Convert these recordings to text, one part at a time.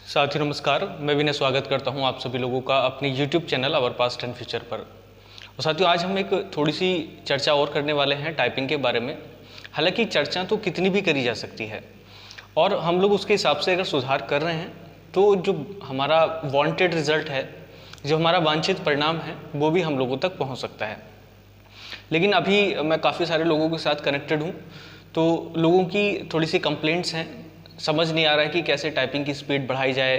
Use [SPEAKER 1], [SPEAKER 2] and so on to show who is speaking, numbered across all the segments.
[SPEAKER 1] साथियों नमस्कार, मैं विनय स्वागत करता हूं आप सभी लोगों का अपने YouTube channel our past and future पर। और साथियों आज हम एक थोड़ी सी चर्चा और करने वाले हैं टाइपिंग के बारे में। हालांकि चर्चा तो कितनी भी करी जा सकती है और हम लोग उसके हिसाब से अगर सुधार कर रहे हैं तो जो हमारा वांटेड रिजल्ट है, जो हमारा वांछित परिणाम है, वो भी हम लोगों तक पहुँच सकता है। लेकिन अभी मैं काफ़ी सारे लोगों के साथ कनेक्टेड हूँ, तो लोगों की थोड़ी सी कंप्लेंट्स हैं, समझ नहीं आ रहा है कि कैसे टाइपिंग की स्पीड बढ़ाई जाए।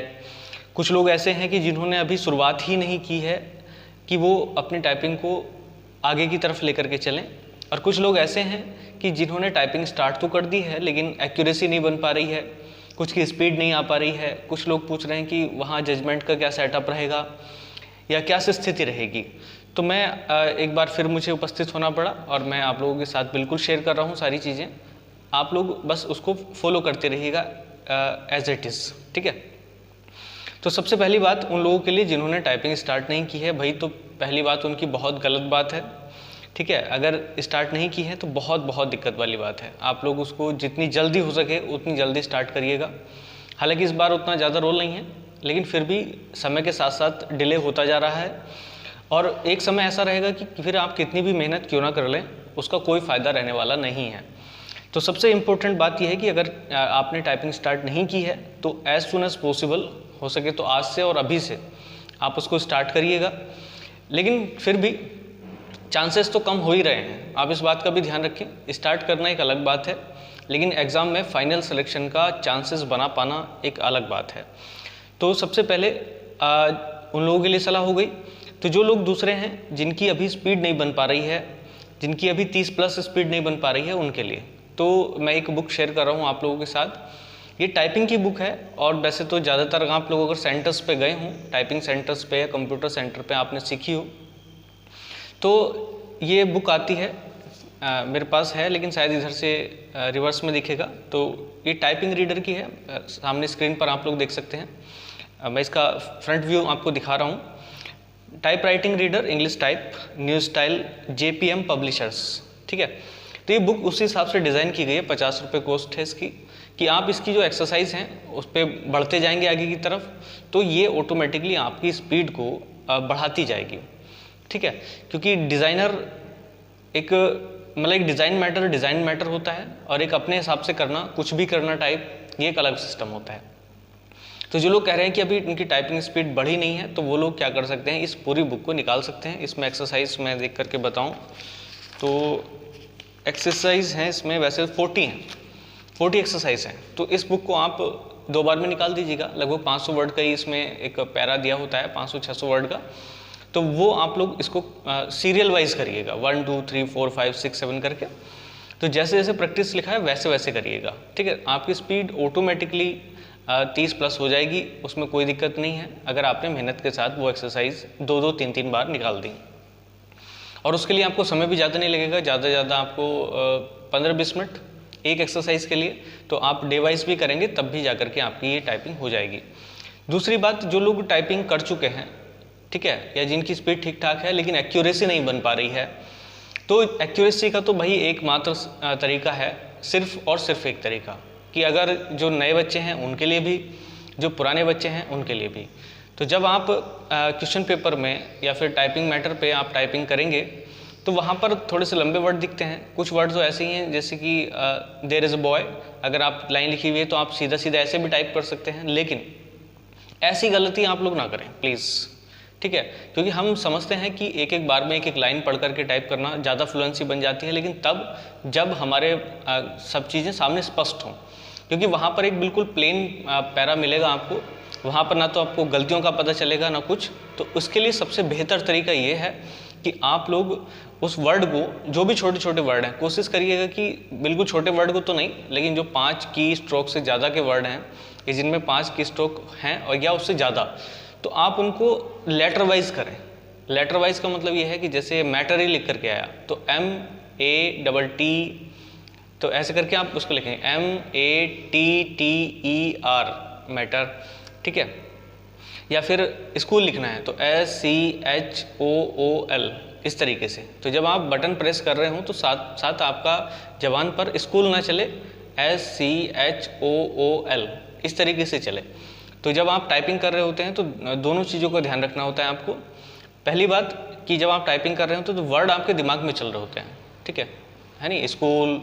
[SPEAKER 1] कुछ लोग ऐसे हैं कि जिन्होंने अभी शुरुआत ही नहीं की है कि वो अपनी टाइपिंग को आगे की तरफ लेकर के चलें, और कुछ लोग ऐसे हैं कि जिन्होंने टाइपिंग स्टार्ट तो कर दी है लेकिन एक्यूरेसी नहीं बन पा रही है, कुछ की स्पीड नहीं आ पा रही है। कुछ लोग पूछ रहे हैं कि वहाँ जजमेंट का क्या सेटअप रहेगा या क्या स्थिति रहेगी। तो मैं एक बार फिर मुझे उपस्थित होना पड़ा और मैं आप लोगों के साथ बिल्कुल शेयर कर रहा हूँ सारी चीज़ें। आप लोग बस उसको फॉलो करते रहिएगा एज इट इज़, ठीक है। तो सबसे पहली बात उन लोगों के लिए जिन्होंने टाइपिंग स्टार्ट नहीं की है, भाई तो पहली बात उनकी बहुत गलत बात है, ठीक है। अगर स्टार्ट नहीं की है तो बहुत बहुत दिक्कत वाली बात है। आप लोग उसको जितनी जल्दी हो सके उतनी जल्दी स्टार्ट करिएगा। हालांकि इस बार उतना ज़्यादा रोल नहीं है, लेकिन फिर भी समय के साथ साथ डिले होता जा रहा है और एक समय ऐसा रहेगा कि फिर आप कितनी भी मेहनत क्यों ना कर लें, उसका कोई फ़ायदा रहने वाला नहीं है। तो सबसे इम्पोर्टेंट बात यह है कि अगर आपने टाइपिंग स्टार्ट नहीं की है तो एज़ सुन एज़ पॉसिबल हो सके तो आज से और अभी से आप उसको स्टार्ट करिएगा। लेकिन फिर भी चांसेस तो कम हो ही रहे हैं, आप इस बात का भी ध्यान रखें। स्टार्ट करना एक अलग बात है, लेकिन एग्ज़ाम में फाइनल सिलेक्शन का चांसेस बना पाना एक अलग बात है। तो सबसे पहले उन लोगों के लिए सलाह हो गई। तो जो लोग दूसरे हैं जिनकी अभी स्पीड नहीं बन पा रही है, जिनकी अभी 30+ स्पीड नहीं बन पा रही है, उनके लिए तो मैं एक बुक शेयर कर रहा हूँ आप लोगों के साथ। ये टाइपिंग की बुक है और वैसे तो ज़्यादातर आप लोग अगर सेंटर्स पे गए हों, टाइपिंग सेंटर्स पे या कंप्यूटर सेंटर पे आपने सीखी हो, तो ये बुक आती है मेरे पास है, लेकिन शायद इधर से रिवर्स में दिखेगा। तो ये टाइपिंग रीडर की है, सामने स्क्रीन पर आप लोग देख सकते हैं। मैं इसका फ्रंट व्यू आपको दिखा रहा हूँ। Type writing reader English type new style JPM publishers, ठीक है। तो ये बुक उसी हिसाब से डिज़ाइन की गई है, 50 रुपये कॉस्ट है इसकी, कि आप इसकी जो एक्सरसाइज हैं उस पर बढ़ते जाएंगे आगे की तरफ, तो ये ऑटोमेटिकली आपकी स्पीड को बढ़ाती जाएगी, ठीक है। क्योंकि डिज़ाइनर एक डिज़ाइन मैटर होता है और एक अपने हिसाब से करना, कुछ भी करना टाइप, ये एक अलग सिस्टम होता है। तो जो लोग कह रहे हैं कि अभी उनकी टाइपिंग स्पीड बढ़ी नहीं है, तो वो लोग क्या कर सकते हैं, इस पूरी बुक को निकाल सकते हैं। इसमें एक्सरसाइज मैं देख करके बताऊँ तो एक्सरसाइज हैं इसमें वैसे 40 हैं, 40 एक्सरसाइज हैं। तो इस बुक को आप 2 बार में निकाल दीजिएगा। लगभग 500 वर्ड का ही इसमें एक पैरा दिया होता है, 500-600 वर्ड का। तो वो आप लोग इसको सीरियल वाइज करिएगा, 1 2 3 4 5 6 7 करके। तो जैसे जैसे प्रैक्टिस लिखा है वैसे वैसे करिएगा, ठीक है। आपकी स्पीड ऑटोमेटिकली 30+ हो जाएगी, उसमें कोई दिक्कत नहीं है, अगर आपने मेहनत के साथ वो एक्सरसाइज 2-2 3-3 बार निकाल दी। और उसके लिए आपको समय भी ज़्यादा नहीं लगेगा, ज़्यादा से ज़्यादा आपको 15-20 मिनट एक एक्सरसाइज के लिए। तो आप डे वाइज भी करेंगे तब भी जा करके आपकी ये टाइपिंग हो जाएगी। दूसरी बात, जो लोग टाइपिंग कर चुके हैं, ठीक है, या जिनकी स्पीड ठीक ठाक है लेकिन एक्यूरेसी नहीं बन पा रही है, तो एक्यूरेसी का तो भाई एकमात्र तरीका है, सिर्फ और सिर्फ एक तरीका, कि अगर जो नए बच्चे हैं उनके लिए भी, जो पुराने बच्चे हैं उनके लिए भी। तो जब आप क्वेश्चन पेपर में या फिर टाइपिंग मैटर पे आप टाइपिंग करेंगे तो वहाँ पर थोड़े से लंबे वर्ड दिखते हैं। कुछ वर्ड तो ऐसे ही हैं जैसे कि देयर इज़ अ बॉय, अगर आप लाइन लिखी हुई है तो आप सीधा सीधा ऐसे भी टाइप कर सकते हैं, लेकिन ऐसी गलती आप लोग ना करें प्लीज़, ठीक है। क्योंकि हम समझते हैं कि एक एक बार में एक एक लाइन पढ़ करके टाइप करना ज़्यादा फ्लुएंसी बन जाती है, लेकिन तब जब हमारे सब चीज़ें सामने स्पष्ट हों। क्योंकि वहाँ पर एक बिल्कुल प्लेन पैरा मिलेगा आपको, वहाँ पर ना तो आपको गलतियों का पता चलेगा ना कुछ। तो उसके लिए सबसे बेहतर तरीका ये है कि आप लोग उस वर्ड को, जो भी छोटे छोटे वर्ड हैं, कोशिश करिएगा कि बिल्कुल छोटे वर्ड को तो नहीं, लेकिन जो 5 की स्ट्रोक से ज़्यादा के वर्ड हैं, या जिनमें 5 की स्ट्रोक हैं और या उससे ज़्यादा, तो आप उनको लेटर वाइज करें। लेटर वाइज का मतलब ये है कि जैसे मैटर ही लिख करके आया तो MATT, तो ऐसे करके आप उसको लिखेंगे MATTER, मैटर, ठीक है। या फिर स्कूल लिखना है तो SCHOOL, इस तरीके से। तो जब आप बटन प्रेस कर रहे हो तो साथ साथ आपका जबान पर स्कूल ना चले, SCHOOL, इस तरीके से चले। तो जब आप टाइपिंग कर रहे होते हैं तो दोनों चीज़ों का ध्यान रखना होता है आपको। पहली बात कि जब आप टाइपिंग कर रहे होते हैं तो वर्ड आपके दिमाग में चल रहे होते हैं, ठीक है नहीं, स्कूल,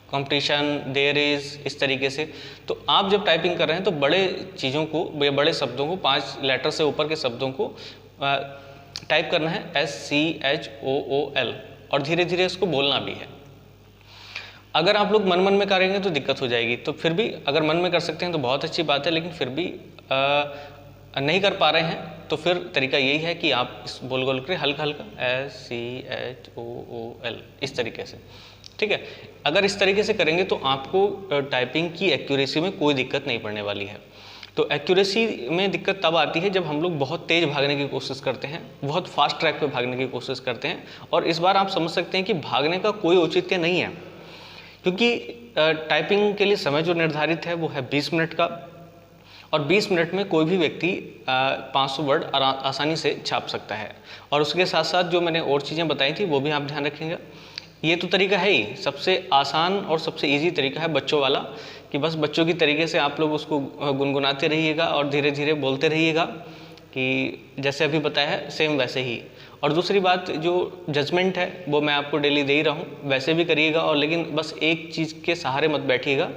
[SPEAKER 1] कंपटीशन, देयर इज, इस तरीके से। तो आप जब टाइपिंग कर रहे हैं तो बड़े चीज़ों को या बड़े शब्दों को, 5 लेटर से ऊपर के शब्दों को टाइप करना है SCHOOL, और धीरे धीरे इसको बोलना भी है। अगर आप लोग मन मन में करेंगे तो दिक्कत हो जाएगी, तो फिर भी अगर मन में कर सकते हैं तो बहुत अच्छी बात है, लेकिन फिर भी नहीं कर पा रहे हैं तो फिर तरीका यही है कि आप इस बोल गोल कर हल्का हल्का SCHOOL इस तरीके से, ठीक है। अगर इस तरीके से करेंगे तो आपको टाइपिंग की एक्यूरेसी में कोई दिक्कत नहीं पड़ने वाली है। तो एक्यूरेसी में दिक्कत तब आती है जब हम लोग बहुत तेज़ भागने की कोशिश करते हैं, बहुत फास्ट ट्रैक पे भागने की कोशिश करते हैं, और इस बार आप समझ सकते हैं कि भागने का कोई औचित्य नहीं है, क्योंकि टाइपिंग के लिए समय जो निर्धारित है वो है 20 मिनट का, और 20 मिनट में कोई भी व्यक्ति 500 वर्ड आसानी से छाप सकता है। और उसके साथ साथ जो मैंने और चीज़ें बताई थी वो भी आप ध्यान रखेंगे। ये तो तरीका है ही, सबसे आसान और सबसे इजी तरीका है बच्चों वाला, कि बस बच्चों की तरीके से आप लोग उसको गुनगुनाते रहिएगा और धीरे धीरे बोलते रहिएगा, कि जैसे अभी बताया है सेम वैसे ही। और दूसरी बात, जो जजमेंट है वो मैं आपको डेली दे ही रहा हूँ, वैसे भी करिएगा, और लेकिन बस एक चीज़ के सहारे मत बैठिएगा।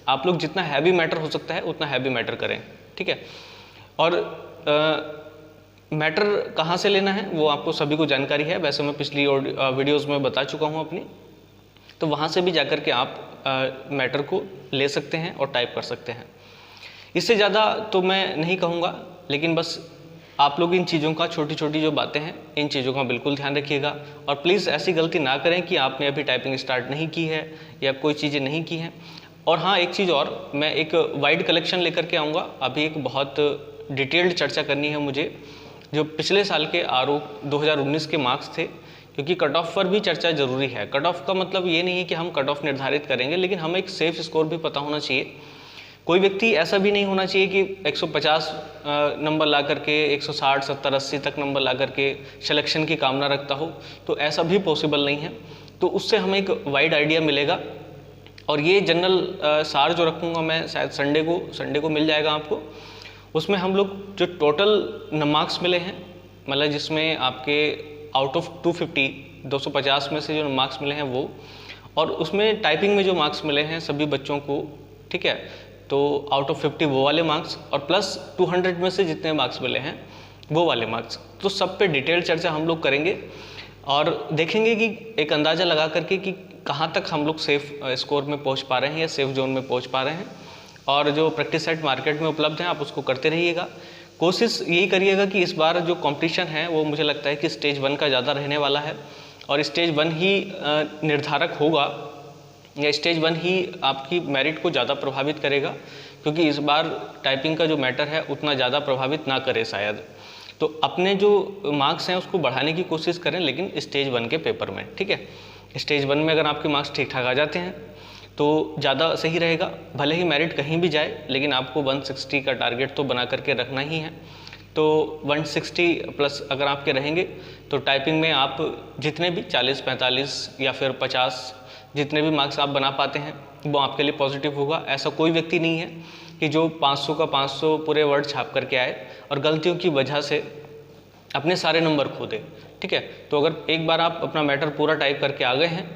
[SPEAKER 1] आप लोग जितना हैवी मैटर हो सकता है उतना हैवी मैटर करें, ठीक है। और मैटर कहाँ से लेना है वो आपको सभी को जानकारी है, वैसे मैं पिछली वीडियोज़ में बता चुका हूँ अपनी, तो वहाँ से भी जाकर के आप मैटर को ले सकते हैं और टाइप कर सकते हैं। इससे ज़्यादा तो मैं नहीं कहूँगा, लेकिन बस आप लोग इन चीज़ों का, छोटी छोटी जो बातें हैं इन चीज़ों का बिल्कुल ध्यान रखिएगा, और प्लीज़ ऐसी गलती ना करें कि आपने अभी टाइपिंग स्टार्ट नहीं की है या कोई चीज़ें नहीं की हैं। और हाँ, एक चीज़ और, मैं एक वाइड कलेक्शन लेकर के आऊँगा, अभी एक बहुत डिटेल्ड चर्चा करनी है मुझे, जो पिछले साल के RO 2019 के मार्क्स थे, क्योंकि कट ऑफ पर भी चर्चा जरूरी है। कट ऑफ का मतलब ये नहीं है कि हम कट ऑफ निर्धारित करेंगे, लेकिन हमें एक सेफ स्कोर भी पता होना चाहिए। कोई व्यक्ति ऐसा भी नहीं होना चाहिए कि 150 नंबर ला करके 160, 70, 80 तक नंबर ला करके सिलेक्शन की कामना रखता हो, तो ऐसा भी पॉसिबल नहीं है। तो उससे हमें एक वाइड आइडिया मिलेगा, और ये जनरल सार जो रखूँगा मैं, शायद संडे को मिल जाएगा आपको। उसमें हम लोग जो टोटल मार्क्स मिले हैं, मतलब जिसमें आपके आउट ऑफ 250 में से जो मार्क्स मिले हैं वो, और उसमें टाइपिंग में जो मार्क्स मिले हैं सभी बच्चों को, ठीक है, तो आउट ऑफ 50 वो वाले मार्क्स, और प्लस 200 में से जितने मार्क्स मिले हैं वो वाले मार्क्स। तो सब पे डिटेल चर्चा हम लोग करेंगे, और देखेंगे कि एक अंदाज़ा लगा करके कि कहाँ तक हम लोग सेफ स्कोर में पहुँच पा रहे हैं या सेफ जोन में पहुँच पा रहे हैं। और जो प्रैक्टिस सेट मार्केट में उपलब्ध हैं आप उसको करते रहिएगा। कोशिश यही करिएगा कि इस बार जो कंपटीशन है वो मुझे लगता है कि स्टेज 1 का ज़्यादा रहने वाला है, और स्टेज 1 ही निर्धारक होगा, या स्टेज 1 ही आपकी मेरिट को ज़्यादा प्रभावित करेगा, क्योंकि इस बार टाइपिंग का जो मैटर है उतना ज़्यादा प्रभावित ना करे शायद। तो अपने जो मार्क्स हैं उसको बढ़ाने की कोशिश करें, लेकिन स्टेज 1 के पेपर में, ठीक है। स्टेज 1 में अगर आपके मार्क्स ठीक ठाक आ जाते हैं तो ज़्यादा सही रहेगा। भले ही मेरिट कहीं भी जाए, लेकिन आपको 160 का टारगेट तो बना करके रखना ही है। तो 160 प्लस अगर आपके रहेंगे तो टाइपिंग में आप जितने भी 40, 45 या फिर 50 जितने भी मार्क्स आप बना पाते हैं वो आपके लिए पॉजिटिव होगा। ऐसा कोई व्यक्ति नहीं है कि जो 500 का 500 पूरे वर्ड छाप करके आए और गलतियों की वजह से अपने सारे नंबर खो दे, ठीक है। तो अगर एक बार आप अपना मैटर पूरा टाइप करके आ गए हैं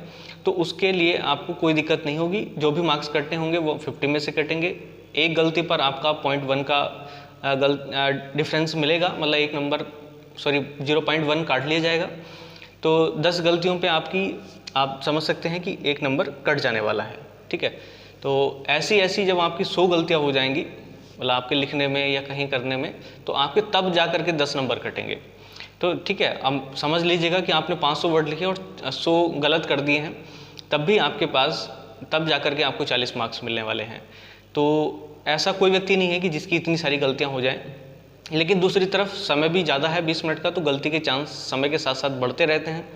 [SPEAKER 1] तो उसके लिए आपको कोई दिक्कत नहीं होगी। जो भी मार्क्स कटने होंगे वो 50 में से कटेंगे। एक गलती पर आपका 0.1 का डिफरेंस मिलेगा, मतलब एक नंबर 0.1 काट लिया जाएगा। तो 10 गलतियों पे आप समझ सकते हैं कि एक नंबर कट जाने वाला है, ठीक है। तो ऐसी जब आपकी 100 गलतियाँ हो जाएंगी, मतलब आपके लिखने में या कहीं करने में, तो आपके तब जा करके 10 नंबर कटेंगे। तो ठीक है, अब समझ लीजिएगा कि आपने 500 वर्ड लिखे और 100 गलत कर दिए हैं, तब भी आपके पास तब जा कर के आपको 40 मार्क्स मिलने वाले हैं। तो ऐसा कोई व्यक्ति नहीं है कि जिसकी इतनी सारी गलतियां हो जाएं। लेकिन दूसरी तरफ समय भी ज़्यादा है 20 मिनट का, तो गलती के चांस समय के साथ साथ बढ़ते रहते हैं।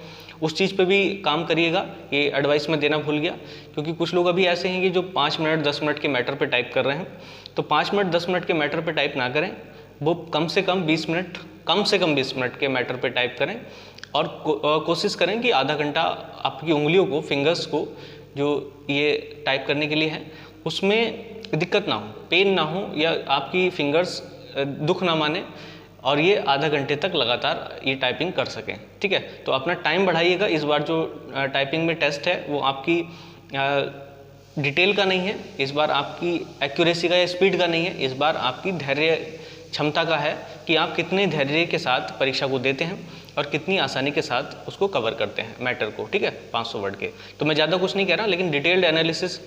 [SPEAKER 1] उस चीज़ पे भी काम करिएगा, ये एडवाइस मैं देना भूल गया, क्योंकि कुछ लोग अभी ऐसे हैं कि जो 5 मिनट 10 मिनट के मैटर पे टाइप कर रहे हैं। तो 5 मिनट 10 मिनट के मैटर पे टाइप ना करें, वो कम से कम 20 मिनट के मैटर पे टाइप करें, और कोशिश करें कि आधा घंटा आपकी उंगलियों को, फिंगर्स को जो ये टाइप करने के लिए है, उसमें दिक्कत ना हो, पेन ना हो, या आपकी फिंगर्स दुख ना माने, और ये आधा घंटे तक लगातार ये टाइपिंग कर सकें। ठीक है, तो अपना टाइम बढ़ाइएगा। इस बार जो टाइपिंग में टेस्ट है वो आपकी डिटेल का नहीं है, इस बार आपकी एक्यूरेसी का या स्पीड का नहीं है, इस बार आपकी धैर्य क्षमता का है कि आप कितने धैर्य के साथ परीक्षा को देते हैं और कितनी आसानी के साथ उसको कवर करते हैं मैटर को। ठीक है, 500 वर्ड के। तो मैं ज़्यादा कुछ नहीं कह रहा, लेकिन डिटेल्ड एनालिसिस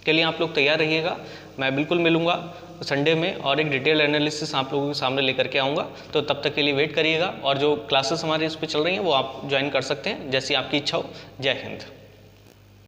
[SPEAKER 1] के लिए आप लोग तैयार रहिएगा। मैं बिल्कुल मिलूंगा संडे में और एक डिटेल एनालिसिस आप लोगों के सामने लेकर के आऊँगा। तो तब तक के लिए वेट करिएगा, और जो क्लासेस हमारे इस पर चल रही हैं वो आप ज्वाइन कर सकते हैं, जैसी आपकी इच्छा हो। जय हिंद।